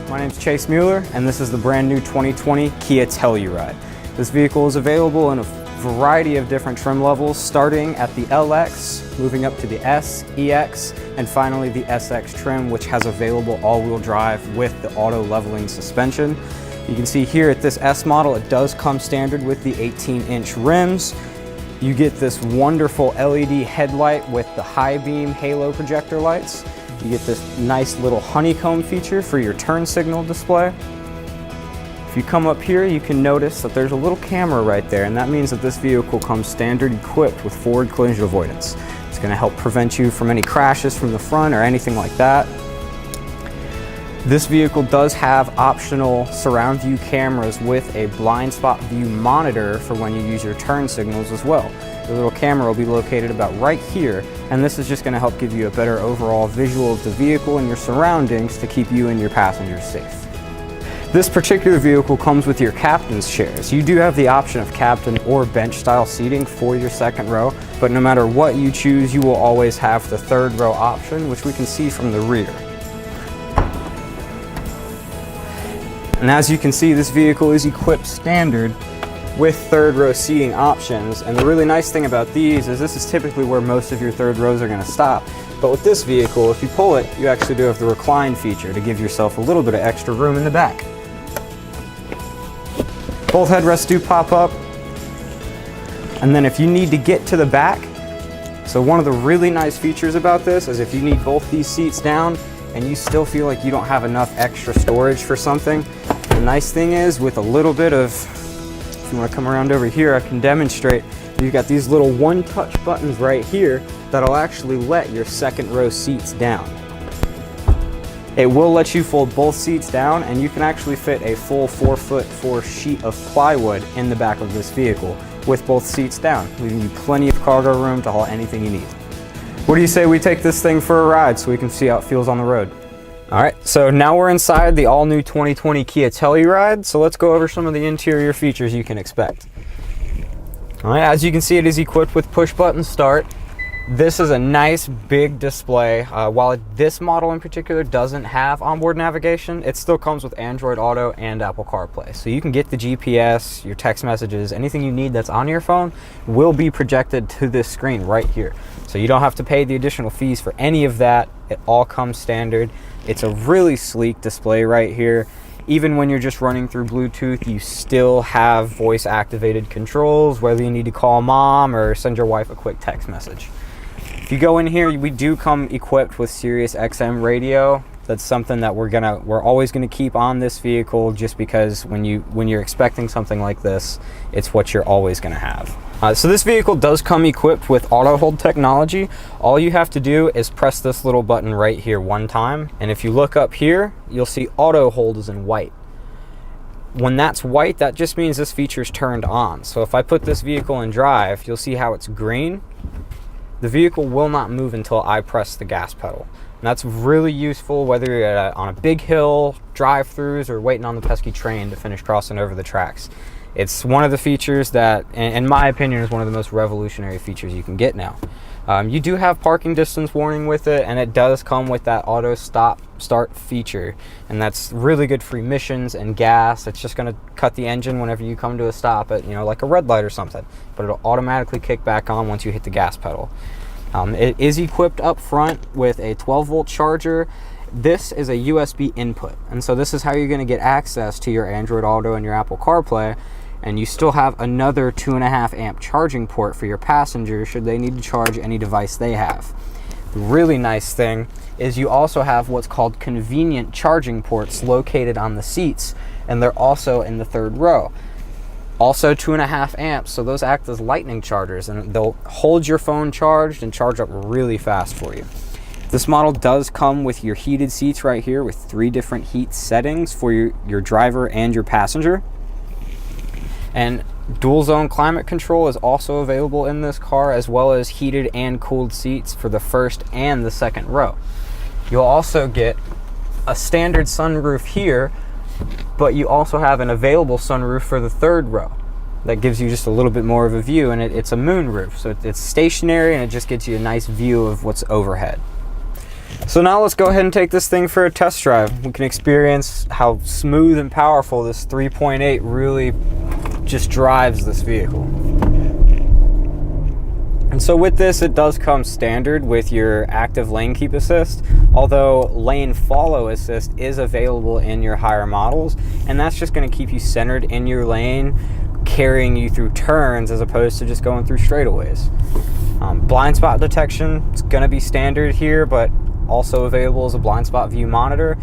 My name is Chase Mueller, and this is the brand new 2020 Kia Telluride. This vehicle is available in a variety of different trim levels, starting at the LX, moving up to the S, EX, and finally the SX trim, which has available all-wheel drive with the auto leveling suspension. You can see here at this S model, it does come standard with the 18-inch rims. You get this wonderful LED headlight with the high beam halo projector lights. You get this nice little honeycomb feature for your turn signal display. If you come up here, you can notice that there's a little camera right there, and that means that this vehicle comes standard equipped with forward collision avoidance. It's going to help prevent you from any crashes from the front or anything like that. This vehicle does have optional surround view cameras with a blind spot view monitor for when you use your turn signals as well. The little camera will be located about right here, and this is just going to help give you a better overall visual of the vehicle and your surroundings to keep you and your passengers safe. This particular vehicle comes with your captain's chairs. You do have the option of captain or bench style seating for your second row, but no matter what you choose, you will always have the third row option, which we can see from the rear. And as you can see, this vehicle is equipped standard with third row seating options. And the really nice thing about these is this is typically where most of your third rows are going to stop. But with this vehicle, if you pull it, you actually do have the recline feature to give yourself a little bit of extra room in the back. Both headrests do pop up. And then if you need to get to the back, so one of the really nice features about this is if you need both these seats down and you still feel like you don't have enough extra storage for something, the nice thing is with a little bit of, if you want to come around over here, I can demonstrate. You've got these little one-touch buttons right here that'll actually let your second row seats down. It will let you fold both seats down, and you can actually fit a full 4'4" sheet of plywood in the back of this vehicle with both seats down, leaving you plenty of cargo room to haul anything you need. What do you say we take this thing for a ride so we can see how it feels on the road? All right, so now we're inside the all-new 2020 Kia Telluride, so let's go over some of the interior features you can expect. All right, as you can see, it is equipped with push-button start. This is a nice big display. While this model in particular doesn't have onboard navigation, it still comes with Android Auto and Apple CarPlay. So you can get the GPS, your text messages, anything you need that's on your phone will be projected to this screen right here. So you don't have to pay the additional fees for any of that. It all comes standard. It's a really sleek display right here. Even when you're just running through Bluetooth, you still have voice activated controls, whether you need to call mom or send your wife a quick text message. If you go in here, we do come equipped with Sirius XM radio. That's something that we're always gonna keep on this vehicle, just because when you're expecting something like this, it's what you're always gonna have. So this vehicle does come equipped with auto hold technology. All you have to do is press this little button right here one time, and if you look up here, you'll see auto hold is in white. When that's white, that just means this feature is turned on. So if I put this vehicle in drive, you'll see how it's green. The vehicle will not move until I press the gas pedal. And that's really useful whether you're on a big hill, drive-throughs, or waiting on the pesky train to finish crossing over the tracks. It's one of the features that, in my opinion, is one of the most revolutionary features you can get now. You do have parking distance warning with it, and it does come with that auto stop start feature, and that's really good for emissions and gas. It's just going to cut the engine whenever you come to a stop at, like a red light or something, but it'll automatically kick back on once you hit the gas pedal. It is equipped up front with a 12-volt charger. This is a USB input, and so this is how you're going to get access to your Android Auto and your Apple CarPlay. And you still have another 2.5 amp charging port for your passengers should they need to charge any device they have. The really nice thing is you also have what's called convenient charging ports located on the seats, and they're also in the third row. Also 2.5 amps, so those act as lightning chargers, and they'll hold your phone charged and charge up really fast for you. This model does come with your heated seats right here with 3 different heat settings for your driver and your passenger. And dual zone climate control is also available in this car, as well as heated and cooled seats for the first and the second row. You'll also get a standard sunroof here, but you also have an available sunroof for the third row. That gives you just a little bit more of a view, and it's a moon roof, so it's stationary and it just gets you a nice view of what's overhead. So now let's go ahead and take this thing for a test drive. We can experience how smooth and powerful this 3.8 really just drives this vehicle. And so with this, it does come standard with your active lane keep assist, although lane follow assist is available in your higher models, and that's just going to keep you centered in your lane, carrying you through turns as opposed to just going through straightaways. Blind spot detection is going to be standard here, but also available as a blind spot view monitor.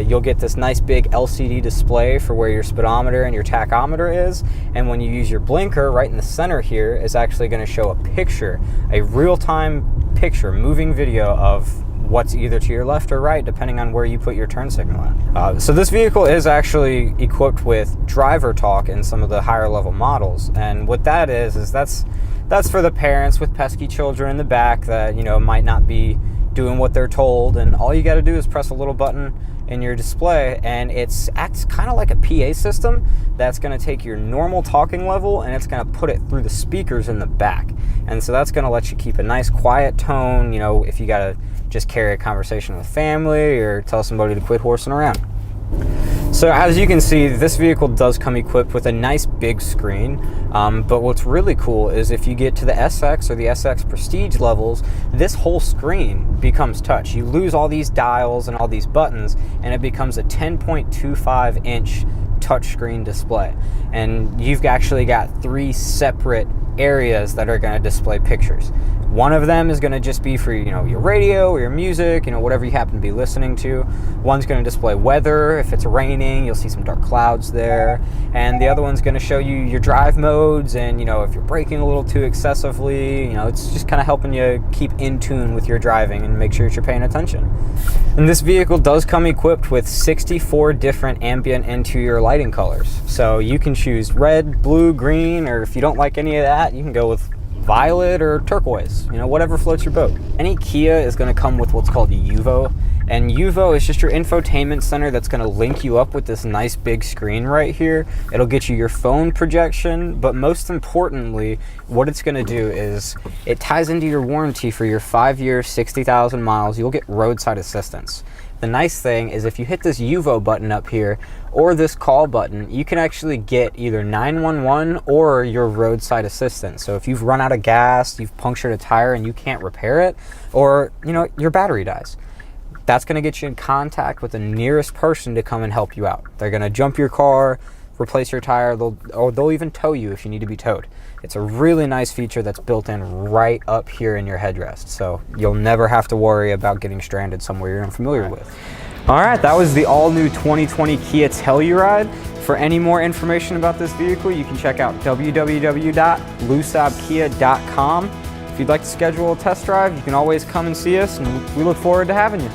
You'll get this nice big LCD display for where your speedometer and your tachometer is, and when you use your blinker, right in the center here is actually going to show a picture, a real-time picture, moving video of what's either to your left or right, depending on where you put your turn signal at. So this vehicle is actually equipped with driver talk in some of the higher level models, and what that is that's for the parents with pesky children in the back that, you know, might not be doing what they're told, and all you got to do is press a little button in your display, and it acts kind of like a PA system that's going to take your normal talking level and it's going to put it through the speakers in the back, and so that's going to let you keep a nice quiet tone, you know, if you got to just carry a conversation with family or tell somebody to quit horsing around. So as you can see, this vehicle does come equipped with a nice big screen, but what's really cool is if you get to the SX or the SX Prestige levels, this whole screen becomes touch. You lose all these dials and all these buttons, and it becomes a 10.25 inch touchscreen display. And you've actually got 3 separate areas that are going to display pictures. One of them is going to just be for, you know, your radio or your music, you know, whatever you happen to be listening to. One's going to display weather. If it's raining, you'll see some dark clouds there. And the other one's going to show you your drive modes, and, you know, if you're braking a little too excessively, you know, it's just kind of helping you keep in tune with your driving and make sure that you're paying attention. And this vehicle does come equipped with 64 different ambient interior lighting colors. So you can choose red, blue, green, or if you don't like any of that, you can go with violet or turquoise, you know, whatever floats your boat. Any Kia is going to come with what's called Yuvo, and Yuvo is just your infotainment center that's going to link you up with this nice big screen right here. It'll get you your phone projection, but most importantly, what it's going to do is it ties into your warranty for your 5 years, 60,000 miles. You'll get roadside assistance. The nice thing is if you hit this Yuvo button up here or this call button, you can actually get either 911 or your roadside assistance. So if you've run out of gas, you've punctured a tire and you can't repair it, or, you know, your battery dies, that's going to get you in contact with the nearest person to come and help you out. They're going to jump your car, replace your tire, they'll even tow you if you need to be towed. It's a really nice feature that's built in right up here in your headrest, so you'll never have to worry about getting stranded somewhere you're unfamiliar with. All right, that was the all-new 2020 Kia Telluride. For any more information about this vehicle, you can check out www.lusabkia.com. If you'd like to schedule a test drive, you can always come and see us, and we look forward to having you.